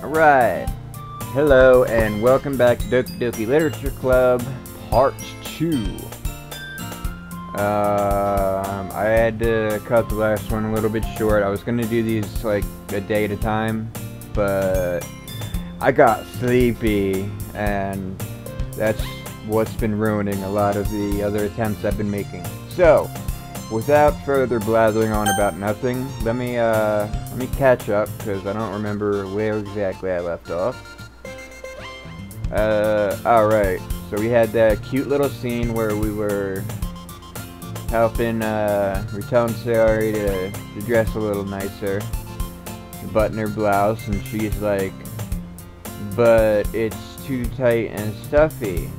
Alright, hello and welcome back to Doki Literature Club, Part 2. I had to cut the last one a little bit short. I was going to do these like a day at a time, but I got sleepy, and that's what's been ruining a lot of the other attempts I've been making. So, without further blathering on about nothing, let me catch up, because I don't remember where exactly I left off. Alright, so we had that cute little scene where we were helping, we're telling Sayori to dress a little nicer, to button her blouse, and she's like, but it's too tight and stuffy.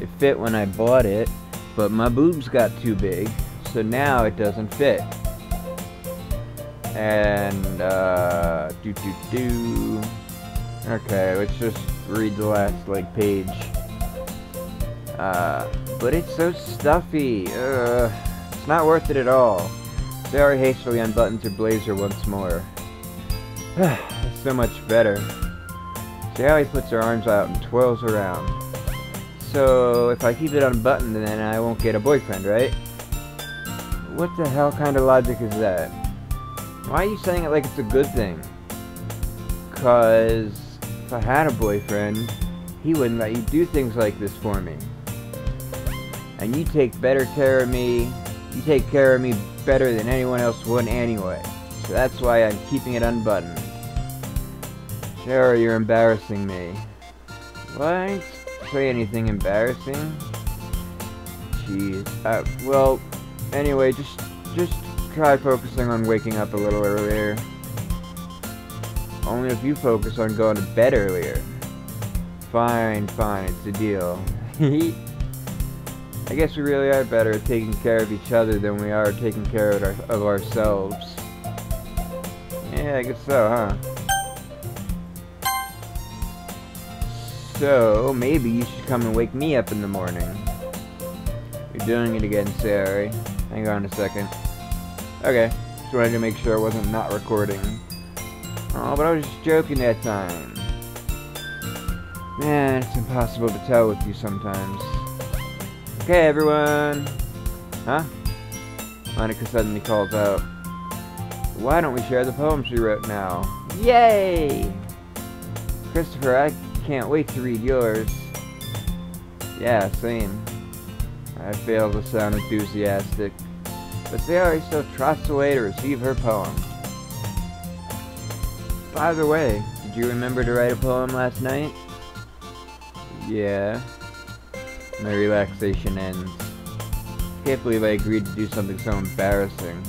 It fit when I bought it, but my boobs got too big, so now it doesn't fit. And, okay, let's just read the last, like, page. But it's so stuffy. It's not worth it at all. Sayori hastily unbuttons her blazer once more. It's so much better. Sayori puts her arms out and twirls around. So, if I keep it unbuttoned, then I won't get a boyfriend, right? What the hell kind of logic is that? Why are you saying it like it's a good thing? 'Cause if I had a boyfriend, he wouldn't let you do things like this for me. And you take better care of me. You take care of me better than anyone else would anyway. So that's why I'm keeping it unbuttoned. Sarah, you're embarrassing me. What? Say anything embarrassing? Jeez. Well, anyway, just try focusing on waking up a little earlier. Only if you focus on going to bed earlier. Fine, it's a deal. I guess we really are better at taking care of each other than we are taking care of ourselves. Yeah, I guess so, huh? So, maybe you should come and wake me up in the morning. You're doing it again, Sayori. Hang on a second. Okay, just wanted to make sure I wasn't not recording. Oh, but I was just joking that time. Man, it's impossible to tell with you sometimes. Okay, everyone. Huh? Monica suddenly calls out. Why don't we share the poem she wrote now? Yay! Christopher, I can't wait to read yours. Yeah, same. I fail to sound enthusiastic, but Sayori still trots away to receive her poem. By the way, did you remember to write a poem last night? Yeah. My relaxation ends. Can't believe I agreed to do something so embarrassing.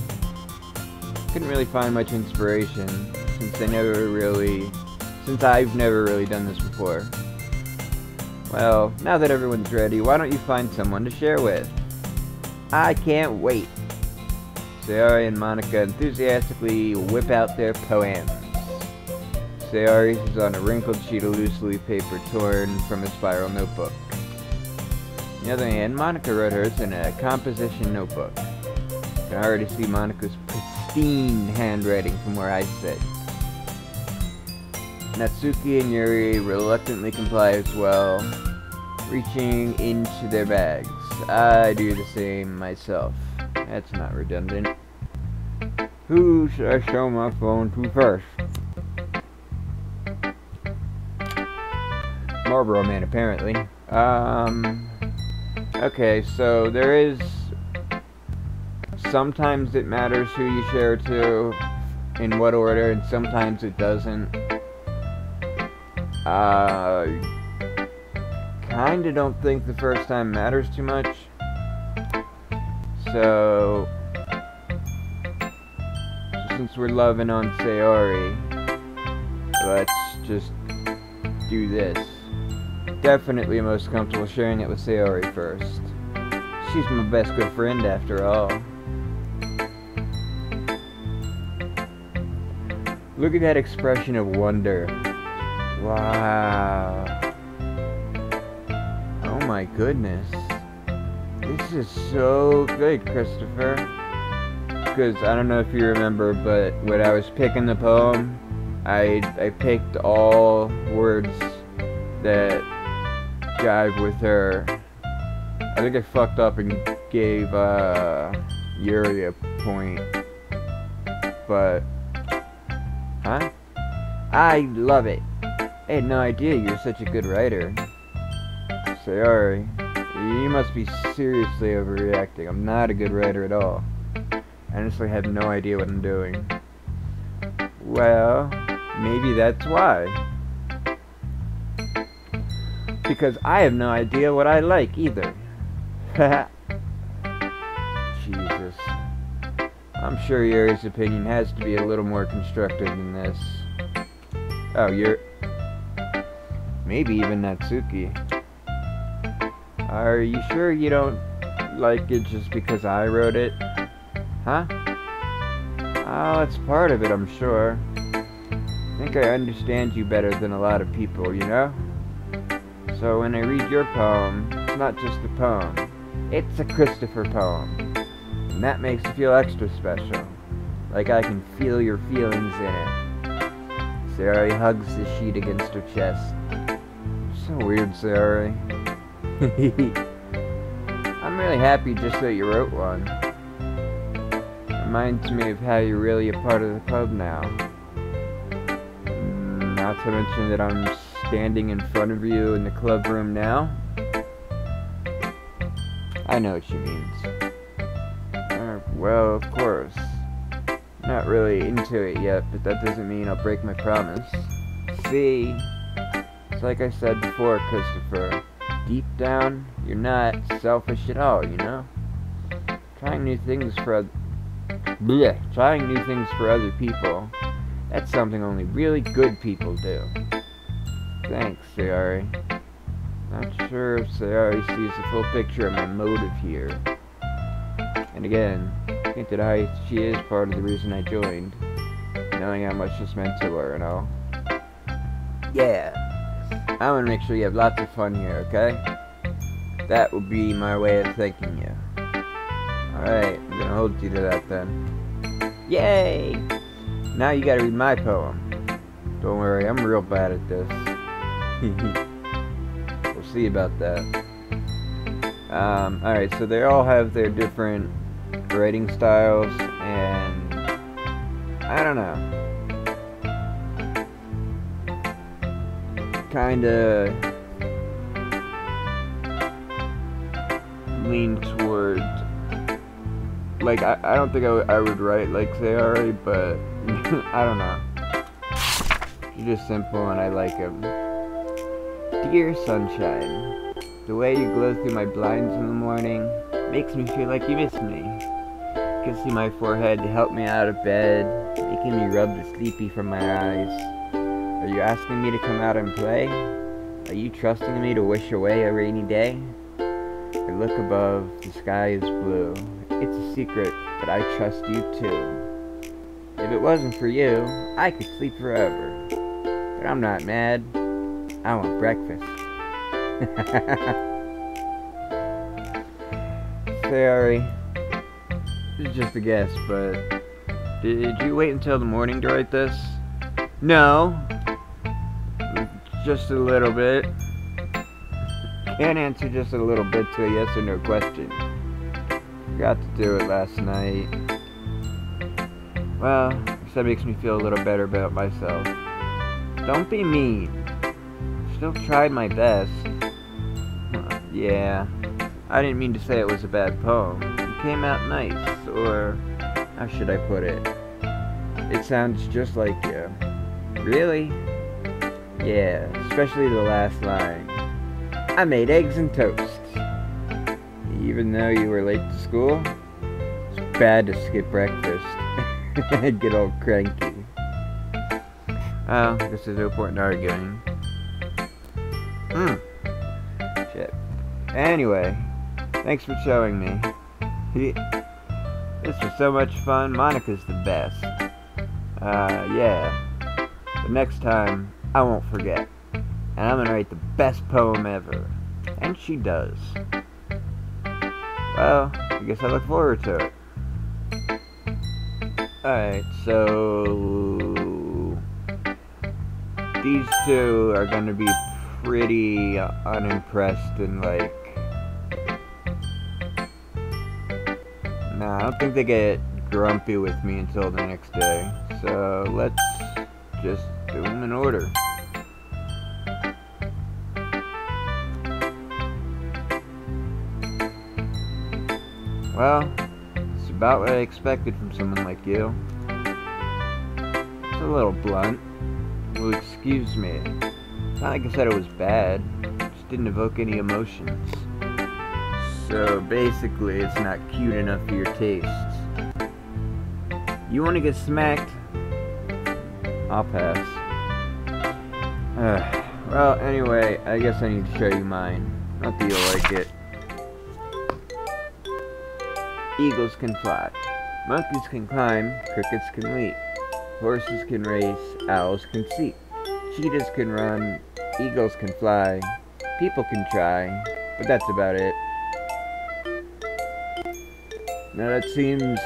Couldn't really find much inspiration, since I've never really done this before. Well, now that everyone's ready, why don't you find someone to share with? I can't wait. Sayori and Monica enthusiastically whip out their poems. Sayori's is on a wrinkled sheet of loose leaf paper torn from a spiral notebook. On the other hand, Monica wrote hers in a composition notebook. I can already see Monica's pristine handwriting from where I sit. Natsuki and Yuri reluctantly comply as well, reaching into their bags. I do the same myself. That's not redundant. Who should I show my phone to first? Marlboro Man, apparently. Okay, so there is... Sometimes it matters who you share to, in what order, and sometimes it doesn't. Kinda don't think the first time matters too much. So since we're loving on Sayori, let's just do this. Definitely most comfortable sharing it with Sayori first. She's my best good friend after all. Look at that expression of wonder. Wow. Oh my goodness. This is so good, Christopher. Because I don't know if you remember, but when I was picking the poem, I picked all words that jive with her. I think I fucked up and gave Yuri a point. But, huh? I love it. I had no idea you were such a good writer. Sayori, you must be seriously overreacting. I'm not a good writer at all. I honestly have no idea what I'm doing. Well, maybe that's why. Because I have no idea what I like either. Jesus. I'm sure Yuri's opinion has to be a little more constructive than this. Oh, maybe even Natsuki. Are you sure you don't like it just because I wrote it? Huh? Oh, it's part of it, I'm sure. I think I understand you better than a lot of people, you know? So when I read your poem, it's not just a poem. It's a Christopher poem. And that makes it feel extra special. Like I can feel your feelings in it. Sayori hugs the sheet against her chest. So weird, Sayori. I'm really happy just that you wrote one. Reminds me of how you're really a part of the club now. Not to mention that I'm standing in front of you in the club room now. I know what she means. Well, of course. Not really into it yet, but that doesn't mean I'll break my promise. See? It's like I said before, Christopher. Deep down, you're not selfish at all, you know? Trying new things for other people, that's something only really good people do. Thanks, Sayori. Not sure if Sayori sees the full picture of my motive here. And again, I think that she is part of the reason I joined, knowing how much this meant to her and all. Yeah, I want to make sure you have lots of fun here, okay? That will be my way of thanking you. Alright, I'm gonna hold you to that then. Yay! Now you gotta read my poem. Don't worry, I'm real bad at this. We'll see about that. Alright, so they all have their different writing styles, and I don't know. Kinda lean towards, like, I don't think I would write like Sayori, but I don't know. She's just simple and I like them. Dear sunshine, the way you glow through my blinds in the morning makes me feel like you miss me. Kissing my forehead to help me out of bed, making me rub the sleepy from my eyes. Are you asking me to come out and play? Are you trusting me to wish away a rainy day? I look above, the sky is blue. It's a secret, but I trust you too. If it wasn't for you, I could sleep forever. But I'm not mad. I want breakfast. Sorry. This is just a guess, but did you wait until the morning to write this? No. Just a little bit. Can't answer just a little bit to a yes or no question. Forgot to do it last night. Well, that makes me feel a little better about myself. Don't be mean. Still tried my best. Yeah, I didn't mean to say it was a bad poem. It came out nice, or how should I put it? It sounds just like you. Really? Yeah, especially the last line. I made eggs and toast. Even though you were late to school, it's bad to skip breakfast. I'd get all cranky. Oh, this is no point in arguing. Shit. Anyway, thanks for showing me. This was so much fun. Monica's the best. Yeah. But next time, I won't forget. And I'm gonna write the best poem ever. And she does. Well, I guess I look forward to it. Alright, so these two are gonna be pretty unimpressed and like... Nah, I don't think they get grumpy with me until the next day. So let's just do them in order. Well, it's about what I expected from someone like you. It's a little blunt. Well, excuse me. It's not like I said it was bad. It just didn't evoke any emotions. So basically, it's not cute enough for your tastes. You want to get smacked? I'll pass. Well, anyway, I guess I need to show you mine. Not that you'll like it. Eagles can fly. Monkeys can climb. Crickets can leap. Horses can race. Owls can seek. Cheetahs can run. Eagles can fly. People can try. But that's about it. Now that seems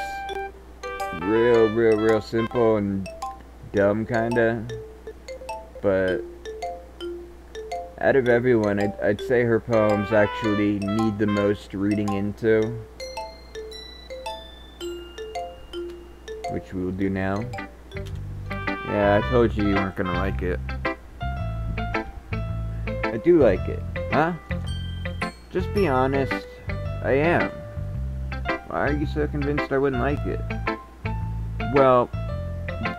real simple and dumb kinda, but out of everyone, I'd say her poems actually need the most reading into, which we will do now. Yeah, I told you weren't gonna like it. I do like it, huh? Just be honest. I am. Why are you so convinced I wouldn't like it? Well,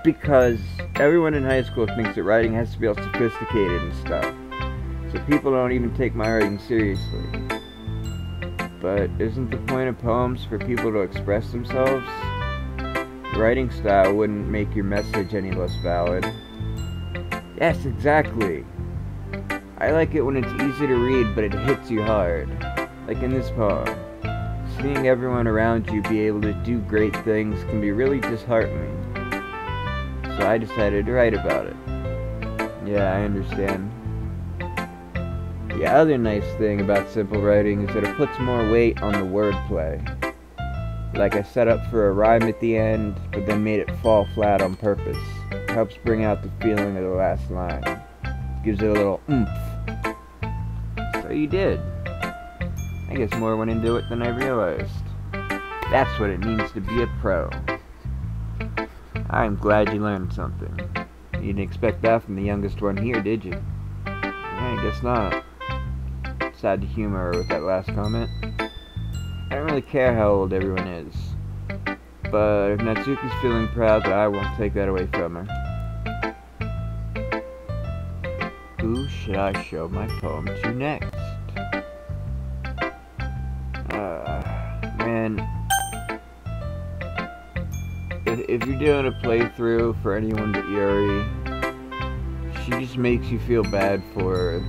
because everyone in high school thinks that writing has to be all sophisticated and stuff. So people don't even take my writing seriously. But isn't the point of poems for people to express themselves? Writing style wouldn't make your message any less valid. Yes, exactly. I like it when it's easy to read, but it hits you hard. Like in this poem. Seeing everyone around you be able to do great things can be really disheartening. So I decided to write about it. Yeah, I understand. The other nice thing about simple writing is that it puts more weight on the wordplay. Like I set up for a rhyme at the end, but then made it fall flat on purpose. It helps bring out the feeling of the last line. It gives it a little oomph. So you did. I guess more went into it than I realized. That's what it means to be a pro. I'm glad you learned something. You didn't expect that from the youngest one here, did you? Yeah, I guess not. Sad to humor her with that last comment. I don't really care how old everyone is. But if Natsuki's feeling proud, then I won't take that away from her. Who should I show my poem to next? Man, if you're doing a playthrough for anyone but Yuri, she just makes you feel bad for her.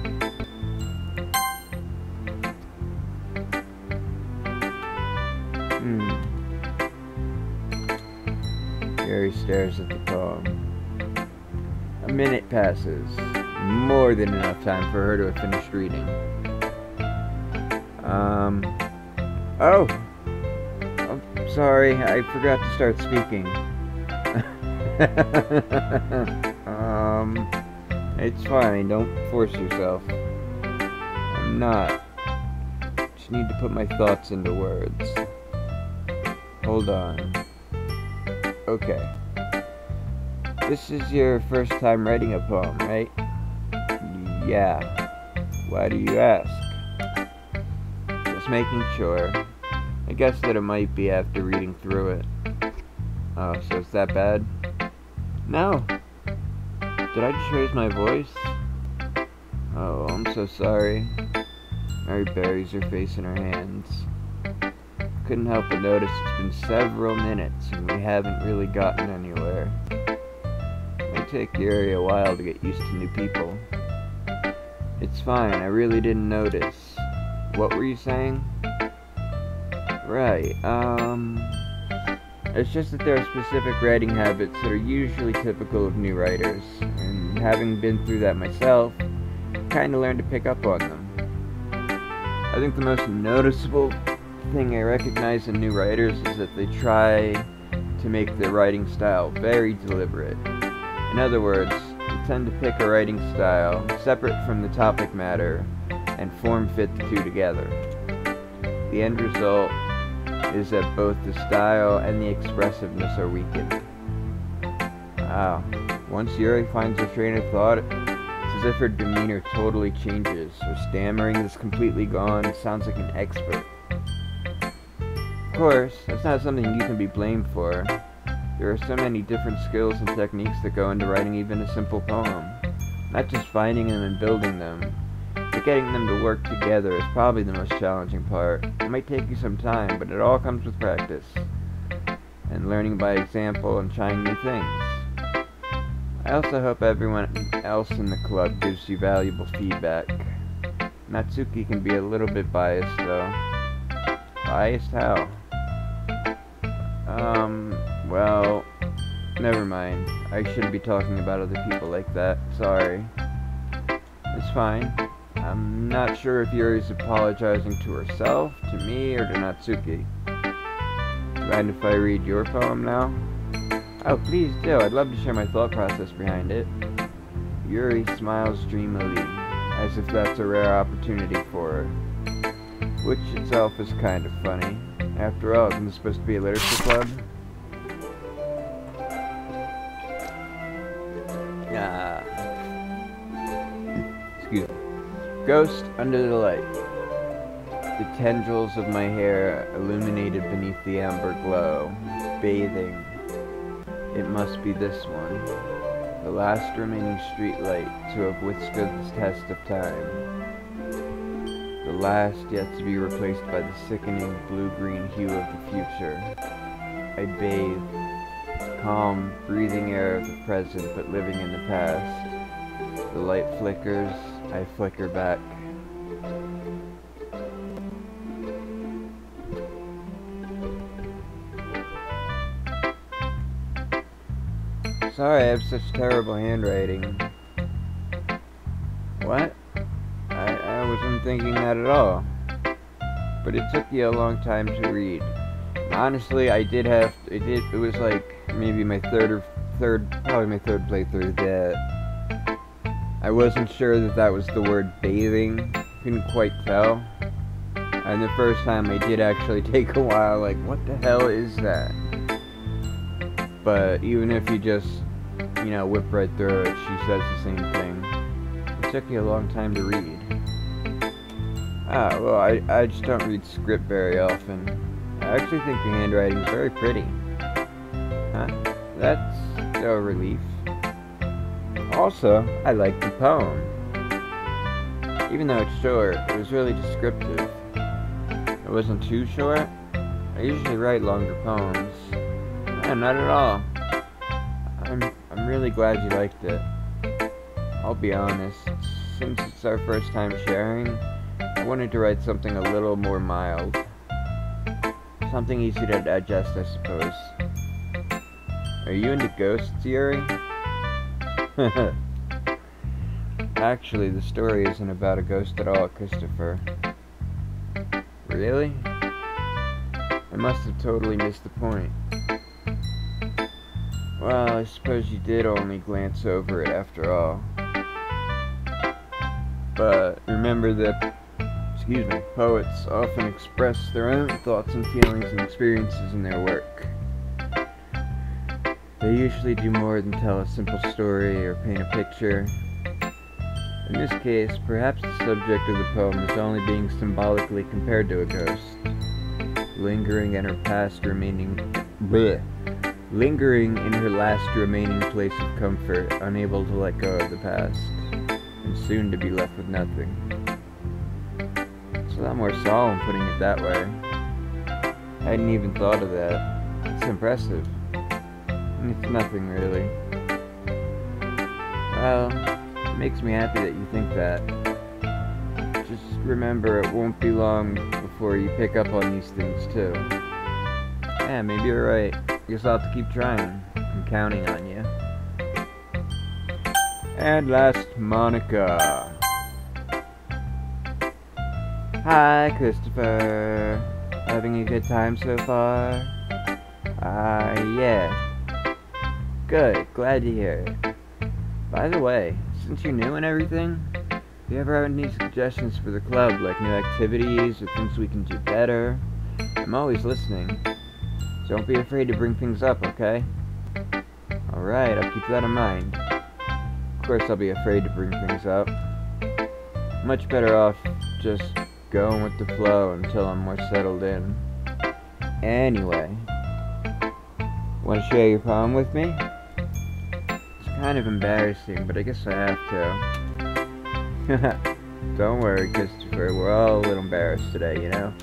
Yuri stares at the poem. A minute passes. More than enough time for her to have finished reading. Oh! I'm sorry, I forgot to start speaking. It's fine, don't force yourself. I'm not. Just need to put my thoughts into words. Hold on. Okay. This is your first time writing a poem, right? Yeah. Why do you ask? Just making sure. I guess that it might be after reading through it. Oh, so it's that bad? No. Did I just raise my voice? Oh, I'm so sorry. Mary buries her face in her hands. Couldn't help but notice it's been several minutes and we haven't really gotten anywhere. It might take Yuri a while to get used to new people. It's fine, I really didn't notice. What were you saying? Right, it's just that there are specific writing habits that are usually typical of new writers, and having been through that myself, kinda learned to pick up on them. I think the most noticeable thing I recognize in new writers is that they try to make their writing style very deliberate. In other words, the tend to pick a writing style separate from the topic matter and form fit the two together. The end result is that both the style and the expressiveness are weakened. Wow. Once Yuri finds her train of thought, it's as if her demeanor totally changes. Her stammering is completely gone. It sounds like an expert. Of course, that's not something you can be blamed for. There are so many different skills and techniques that go into writing even a simple poem. Not just finding them and building them, but getting them to work together is probably the most challenging part. It might take you some time, but it all comes with practice, and learning by example and trying new things. I also hope everyone else in the club gives you valuable feedback. Natsuki can be a little bit biased, though. Biased how? Well, never mind. I shouldn't be talking about other people like that. Sorry. It's fine. I'm not sure if Yuri's apologizing to herself, to me, or to Natsuki. Mind if I read your poem now? Oh, please do. I'd love to share my thought process behind it. Yuri smiles dreamily, as if that's a rare opportunity for her. Which itself is kind of funny. After all, isn't this supposed to be a literature club? Excuse me. Ghost under the light. The tendrils of my hair illuminated beneath the amber glow. Bathing. It must be this one. The last remaining street light to have withstood the test of time. The last yet to be replaced by the sickening blue-green hue of the future. I bathe, calm, breathing air of the present but living in the past. The light flickers, I flicker back. Sorry, I have such terrible handwriting. What? I wasn't thinking that at all. But it took you a long time to read. Honestly, it was like maybe my probably my third playthrough that I wasn't sure that was the word bathing. Couldn't quite tell. And the first time I did actually take a while, like, what the hell is that? But even if you just, whip right through it, she says the same thing. It took you a long time to read. Well, I just don't read script very often. I actually think your handwriting is very pretty. Huh? That's no relief. Also, I like the poem. Even though it's short, it was really descriptive. It wasn't too short. I usually write longer poems. Not at all. I'm really glad you liked it. I'll be honest, since it's our first time sharing, I wanted to write something a little more mild. Something easy to digest, I suppose. Are you into ghosts, Yuri? Actually, the story isn't about a ghost at all, Christopher. Really? I must have totally missed the point. Well, I suppose you did only glance over it after all. But remember that, poets often express their own thoughts and feelings and experiences in their work. They usually do more than tell a simple story or paint a picture. In this case, perhaps the subject of the poem is only being symbolically compared to a ghost, lingering in her last remaining place of comfort, unable to let go of the past, and soon to be left with nothing. It's a lot more solemn putting it that way. I hadn't even thought of that. It's impressive. And it's nothing really. Well, it makes me happy that you think that. Just remember, it won't be long before you pick up on these things too. Yeah, maybe you're right. Guess I'll have to keep trying. I'm counting on you. And last, Monica. Hi, Christopher. Having a good time so far? Yeah. Good, glad to hear it. By the way, since you're new and everything, do you ever have any suggestions for the club, like new activities or things we can do better? I'm always listening. Don't be afraid to bring things up, okay? Alright, I'll keep that in mind. Of course I'll be afraid to bring things up. Much better off just going with the flow until I'm more settled in. Anyway, want to share your poem with me? It's kind of embarrassing, but I guess I have to. Don't worry, Christopher, we're all a little embarrassed today, you know?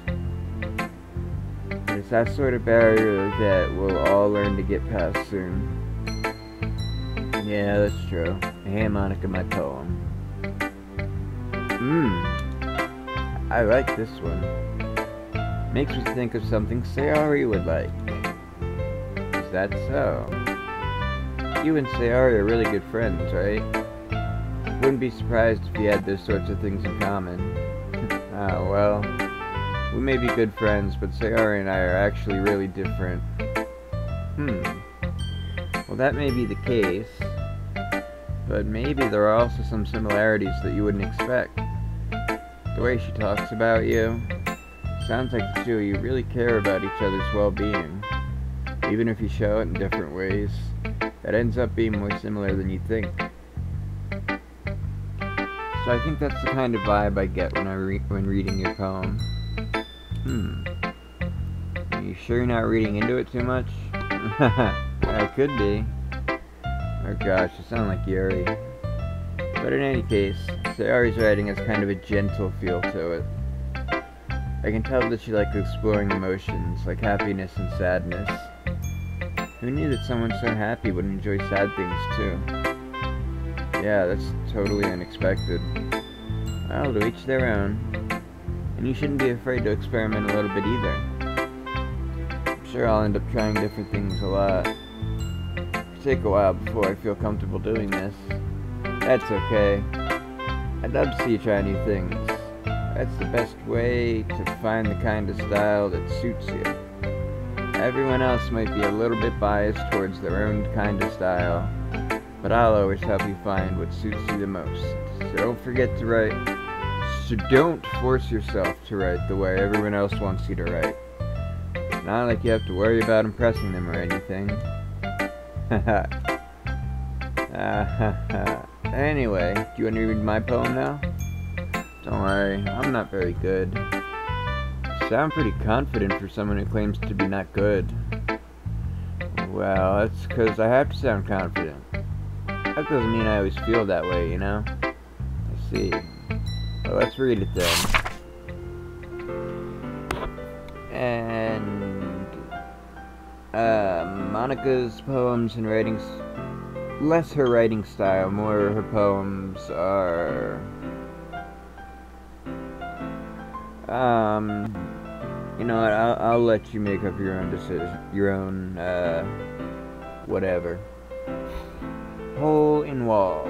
It's that sort of barrier that we'll all learn to get past soon. Yeah, that's true. Hey, Monica, my poem. I like this one. Makes me think of something Sayori would like. Is that so? You and Sayori are really good friends, right? Wouldn't be surprised if you had those sorts of things in common. Oh, well, we may be good friends, but Sayori and I are actually really different. Well, that may be the case, but maybe there are also some similarities that you wouldn't expect. The way she talks about you, sounds like the two of you really care about each other's well-being. Even if you show it in different ways, it ends up being more similar than you think. So I think that's the kind of vibe I get when reading your poem. Are you sure you're not reading into it too much? I could be. Oh gosh, you sound like Yuri. But in any case, Sayori's writing has kind of a gentle feel to it. I can tell that she likes exploring emotions, like happiness and sadness. Who knew that someone so happy would enjoy sad things too? Yeah, that's totally unexpected. Well, to each their own. And you shouldn't be afraid to experiment a little bit either. I'm sure I'll end up trying different things a lot. It'll take a while before I feel comfortable doing this. That's okay. I'd love to see you try new things. That's the best way to find the kind of style that suits you. Everyone else might be a little bit biased towards their own kind of style, but I'll always help you find what suits you the most. So don't forget to write. So don't force yourself to write the way everyone else wants you to write. It's not like you have to worry about impressing them or anything. Anyway, do you want to read my poem now? Don't worry, I'm not very good. You sound pretty confident for someone who claims to be not good. Well, that's because I have to sound confident. That doesn't mean I always feel that way, you know? I see. Well, let's read it then. And Monica's poems and writings, less her writing style, more her poems are you know what, I'll let you make up your own decision, your own whatever. Hole in wall.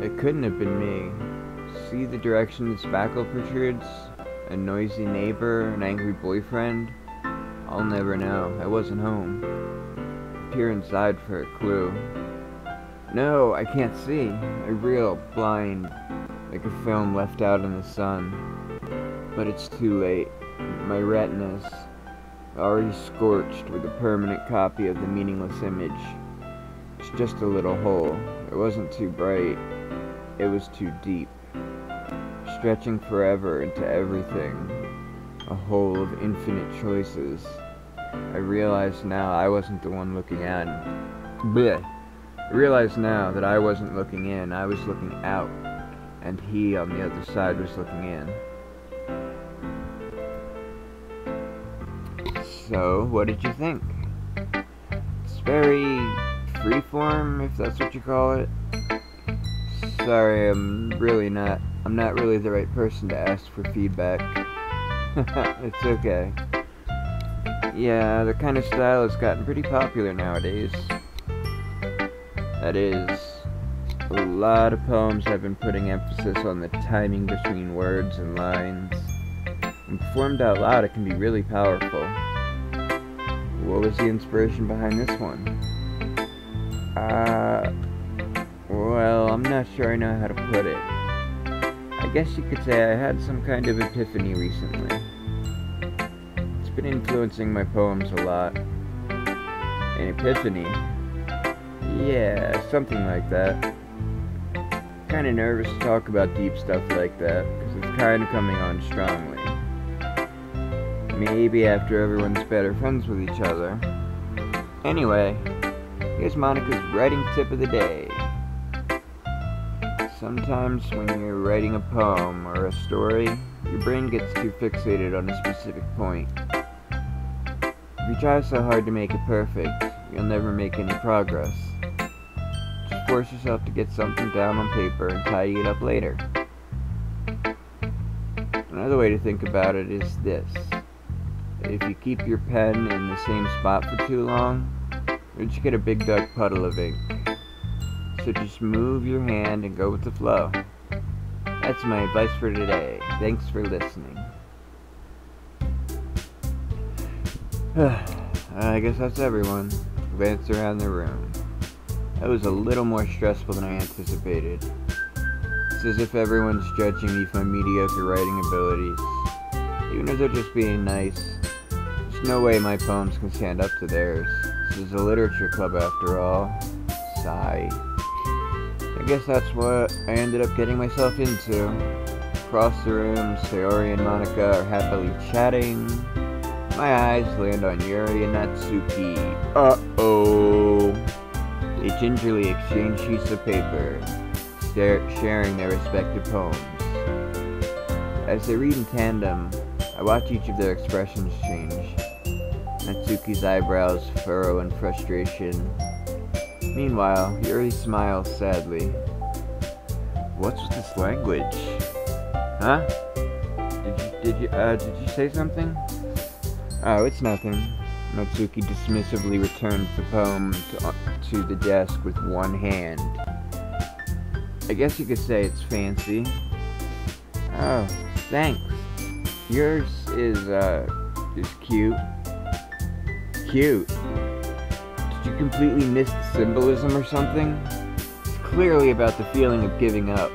It couldn't have been me. See the direction the spackle protrudes? A noisy neighbor, an angry boyfriend? I'll never know. I wasn't home. Peer inside for a clue. No, I can't see. I reel, blind, like a film left out in the sun. But it's too late. My retina's already scorched with a permanent copy of the meaningless image. It's just a little hole. It wasn't too bright. It was too deep. Stretching forever into everything. A hole of infinite choices. I realize now I wasn't the one looking in. Blech. I realize now that I wasn't looking in, I was looking out. And he on the other side was looking in. So, what did you think? It's very freeform, if that's what you call it. Sorry, I'm not really the right person to ask for feedback. It's okay. Yeah, the kind of style has gotten pretty popular nowadays. That is, a lot of poems have been putting emphasis on the timing between words and lines. When performed out loud, it can be really powerful. What was the inspiration behind this one? Well, I'm not sure I know how to put it. I guess you could say I had some kind of epiphany recently. It's been influencing my poems a lot. An epiphany? Yeah, something like that. Kinda nervous to talk about deep stuff like that, because it's kinda coming on strongly. Maybe after everyone's better friends with each other. Anyway, here's Monica's writing tip of the day. Sometimes when you're writing a poem or a story, your brain gets too fixated on a specific point. If you try so hard to make it perfect, you'll never make any progress. Just force yourself to get something down on paper and tidy it up later. Another way to think about it is this. If you keep your pen in the same spot for too long, you'll just get a big dark puddle of ink. So just move your hand and go with the flow. That's my advice for today. Thanks for listening. I guess that's everyone. Glance around the room. That was a little more stressful than I anticipated. It's as if everyone's judging me for my mediocre writing abilities. Even if they're just being nice, there's no way my poems can stand up to theirs. This is a literature club after all. Sigh. I guess that's what I ended up getting myself into. Across the room, Sayori and Monica are happily chatting. My eyes land on Yuri and Natsuki. Uh-oh. They gingerly exchange sheets of paper, sharing their respective poems. As they read in tandem, I watch each of their expressions change. Natsuki's eyebrows furrow in frustration. Meanwhile, Yuri smiles sadly. What's with this language? Huh? Did you say something? Oh, it's nothing. Natsuki dismissively returns the poem to the desk with one hand. I guess you could say it's fancy. Oh, thanks. Yours is cute. Cute? Did you completely miss the symbolism or something? It's clearly about the feeling of giving up.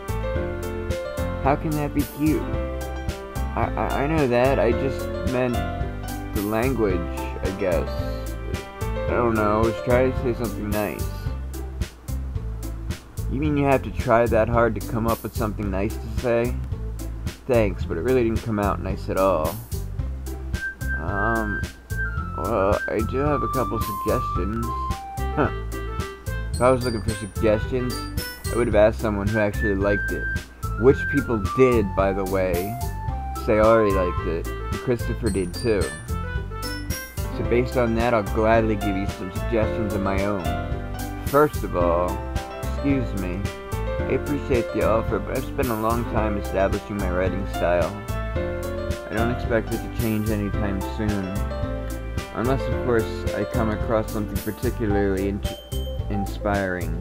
How can that be cute? I know that, I just meant the language, I guess. I don't know, I was trying to say something nice. You mean you have to try that hard to come up with something nice to say? Thanks, but it really didn't come out nice at all. Well, I do have a couple suggestions. Huh. If I was looking for suggestions, I would have asked someone who actually liked it. Which people did, by the way. Sayori liked it, and Christopher did too. So based on that, I'll gladly give you some suggestions of my own. First of all, excuse me, I appreciate the offer, but I've spent a long time establishing my writing style. I don't expect it to change anytime soon. Unless, of course, I come across something particularly inspiring.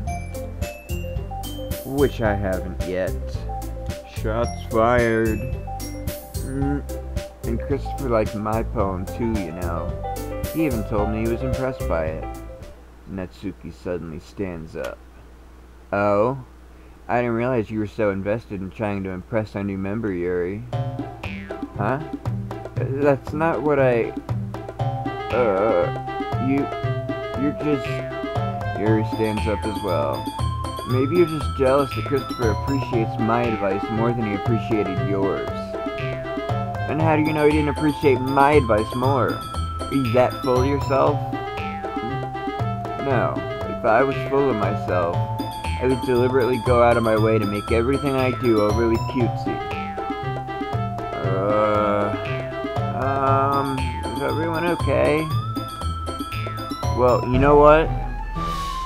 Which I haven't yet. Shots fired. And Christopher liked my poem too, you know. He even told me he was impressed by it. Natsuki suddenly stands up. Oh? I didn't realize you were so invested in trying to impress our new member, Yuri. Huh? That's not what you're just... Yuri stands up as well. Maybe you're just jealous that Christopher appreciates my advice more than he appreciated yours. And how do you know he didn't appreciate my advice more? Are you that full of yourself? No. If I was full of myself, I would deliberately go out of my way to make everything I do overly cutesy. Is everyone okay? Well, you know what?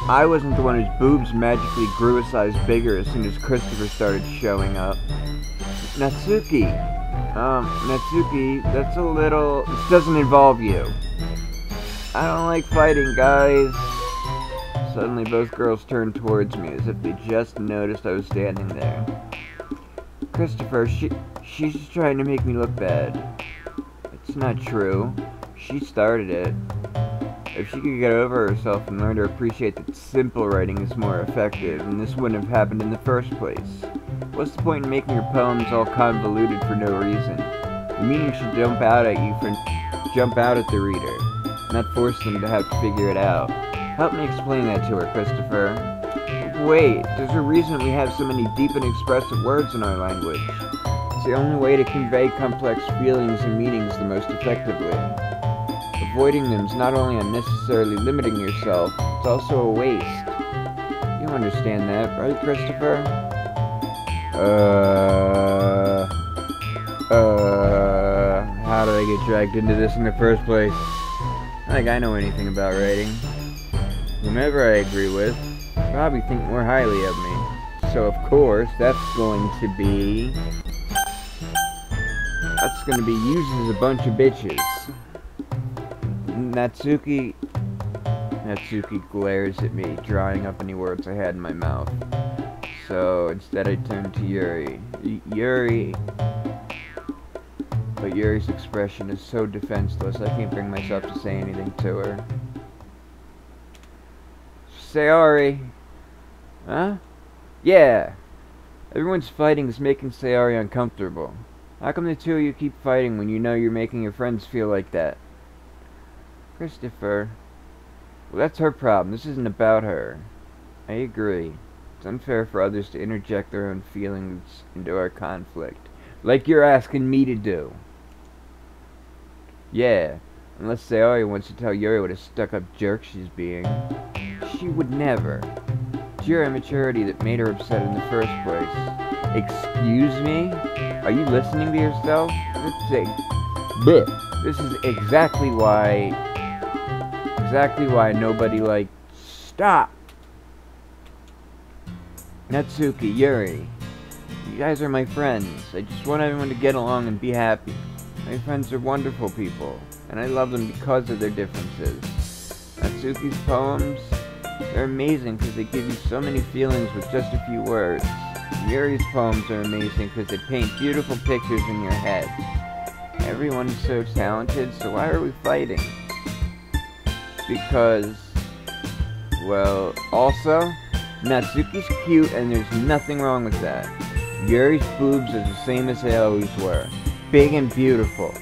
I wasn't the one whose boobs magically grew a size bigger as soon as Christopher started showing up. Natsuki! Natsuki, that's a little... This doesn't involve you. I don't like fighting, guys. Suddenly, both girls turned towards me as if they just noticed I was standing there. Christopher, she's just trying to make me look bad. It's not true. She started it. If she could get over herself and learn to appreciate that simple writing is more effective, then this wouldn't have happened in the first place. What's the point in making your poems all convoluted for no reason? The meaning should jump out at the reader, not force them to have to figure it out. Help me explain that to her, Christopher. Wait, there's a reason we have so many deep and expressive words in our language. It's the only way to convey complex feelings and meanings the most effectively. Avoiding them is not only unnecessarily limiting yourself, it's also a waste. You understand that, right, Christopher? How did I get dragged into this in the first place? Not like I know anything about writing. Whomever I agree with, probably think more highly of me. So of course, that's going to be used as a bunch of bitches. Natsuki glares at me, drying up any words I had in my mouth. So instead I turn to Yuri. But Yuri's expression is so defenseless, I can't bring myself to say anything to her. Sayori. Huh? Yeah. Everyone's fighting is making Sayori uncomfortable. How come the two of you keep fighting when you know you're making your friends feel like that? Christopher. Well, that's her problem. This isn't about her. I agree. It's unfair for others to interject their own feelings into our conflict. Like you're asking me to do. Yeah. Unless Sayori wants to tell Yuri what a stuck-up jerk she's being. She would never. It's your immaturity that made her upset in the first place. Excuse me? Are you listening to yourself? This is exactly why nobody, stop! Natsuki, Yuri, you guys are my friends. I just want everyone to get along and be happy. My friends are wonderful people, and I love them because of their differences. Natsuki's poems, they're amazing because they give you so many feelings with just a few words. Yuri's poems are amazing because they paint beautiful pictures in your head. Everyone is so talented, so why are we fighting? Because, well, also, Natsuki's cute and there's nothing wrong with that. Yuri's boobs are the same as they always were. Big and beautiful.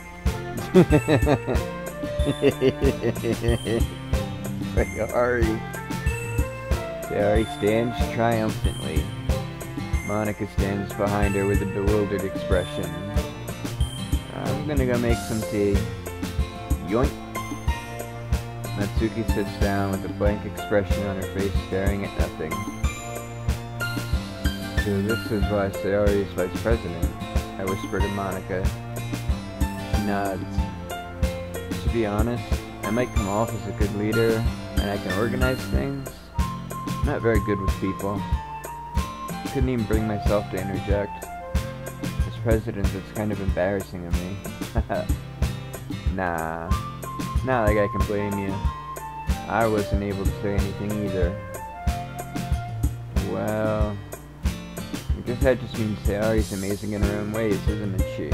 Sayori stands triumphantly. Monica stands behind her with a bewildered expression. I'm gonna go make some tea. Yoink! Natsuki sits down with a blank expression on her face, staring at nothing. So this is why Sayori is vice president, I whisper to Monica. She nods. To be honest, I might come off as a good leader, and I can organize things. I'm not very good with people. I couldn't even bring myself to interject. As president, it's kind of embarrassing of me. Nah. Not like I can blame you. I wasn't able to say anything either. Well, I guess that just means Sayori's amazing in her own ways, isn't it, she?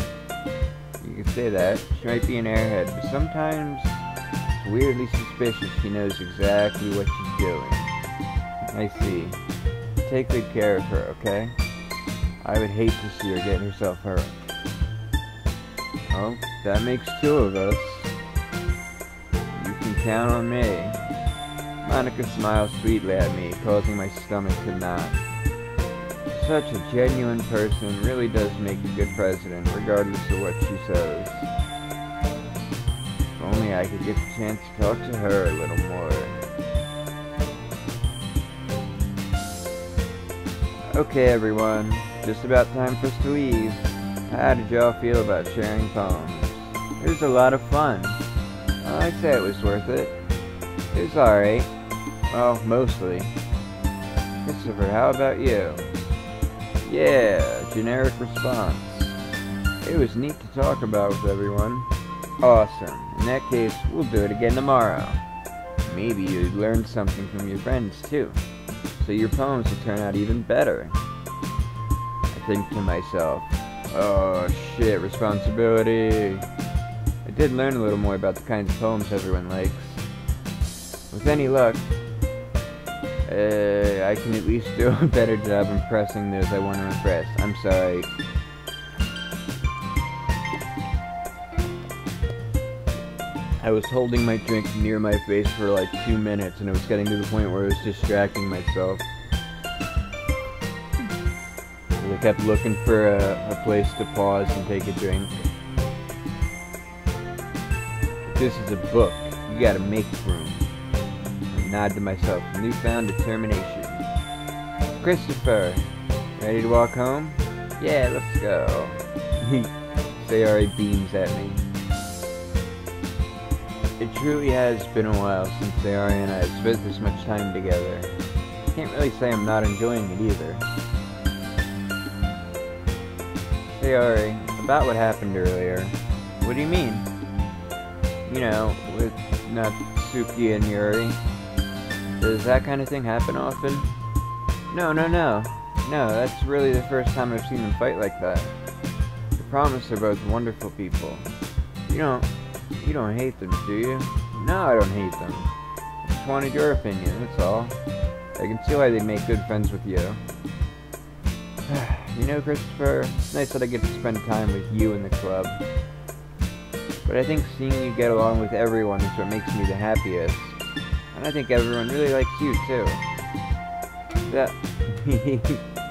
You can say that. She might be an airhead, but sometimes it's weirdly suspicious she knows exactly what she's doing. I see. Take good care of her, okay? I would hate to see her get herself hurt. Oh, that makes two of us. You can count on me. Monica smiles sweetly at me, causing my stomach to knot. Such a genuine person really does make a good president, regardless of what she says. If only I could get the chance to talk to her a little more. Okay, everyone. Just about time for us to leave. How did y'all feel about sharing poems? It was a lot of fun. Well, I'd say it was worth it. It was alright. Well, mostly. Christopher, how about you? Yeah, generic response. It was neat to talk about with everyone. Awesome. In that case, we'll do it again tomorrow. Maybe you'd learn something from your friends, too. So your poems will turn out even better. I think to myself, oh shit, responsibility. I did learn a little more about the kinds of poems everyone likes. With any luck, I can at least do a better job impressing those I want to impress. I'm sorry. I was holding my drink near my face for like 2 minutes, and it was getting to the point where I was distracting myself. I kept looking for a place to pause and take a drink. This is a book. You gotta make room. I nod to myself. Newfound determination. Christopher, ready to walk home? Yeah, let's go. Sayori beams at me. It truly has been a while since Sayori and I have spent this much time together. Can't really say I'm not enjoying it either. Sayori, about what happened earlier. What do you mean? You know, with Natsuki and Yuri. Does that kind of thing happen often? No, that's really the first time I've seen them fight like that. I promise they're both wonderful people. You don't hate them, do you? No, I don't hate them. I just wanted your opinion, that's all. I can see why they'd make good friends with you. You know, Christopher, it's nice that I get to spend time with you in the club. But I think seeing you get along with everyone is what makes me the happiest. And I think everyone really likes you, too.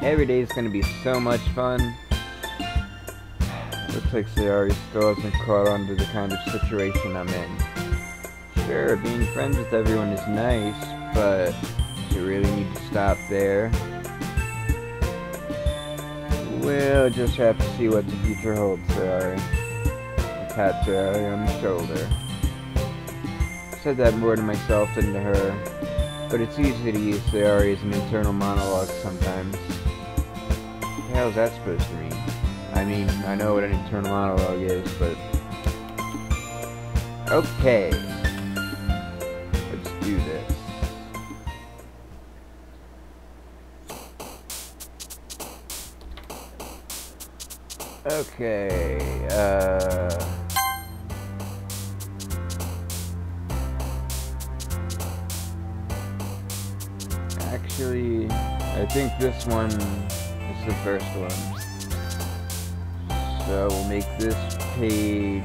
Every day is going to be so much fun. Looks like Sayori still hasn't caught on to the kind of situation I'm in. Sure, being friends with everyone is nice, but do you really need to stop there? We'll just have to see what the future holds, Sayori. I pat Sayori on the shoulder. I said that more to myself than to her, but it's easy to use Sayori as an internal monologue sometimes. What the hell is that supposed to mean? I mean, I know what an internal monologue is, but... Okay. Let's do this. Okay, actually, I think this one is the first one. So we'll make this page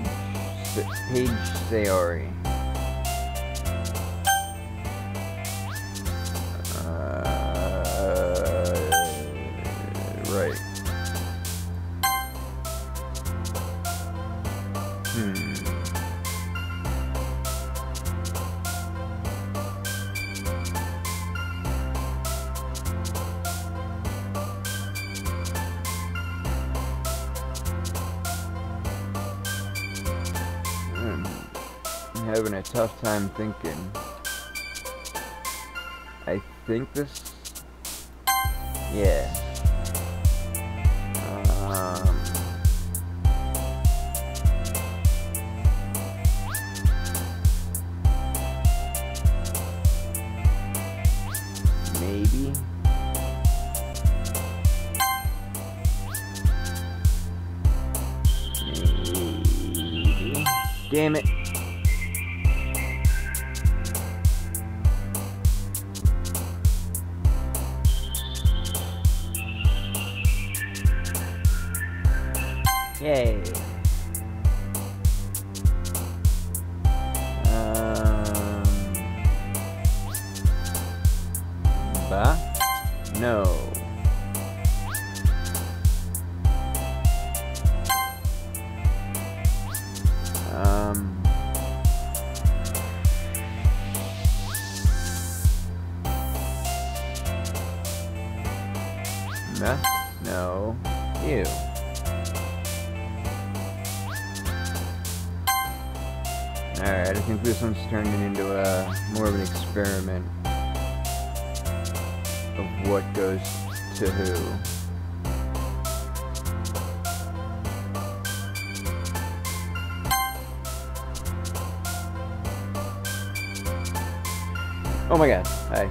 Sayori. Right. I'm having a tough time thinking. I think this... Yeah. Maybe. Damn it. Yay. No. No. Ew. Alright, I think this one's turning into more of an experiment of what goes to who. Oh my god, hi.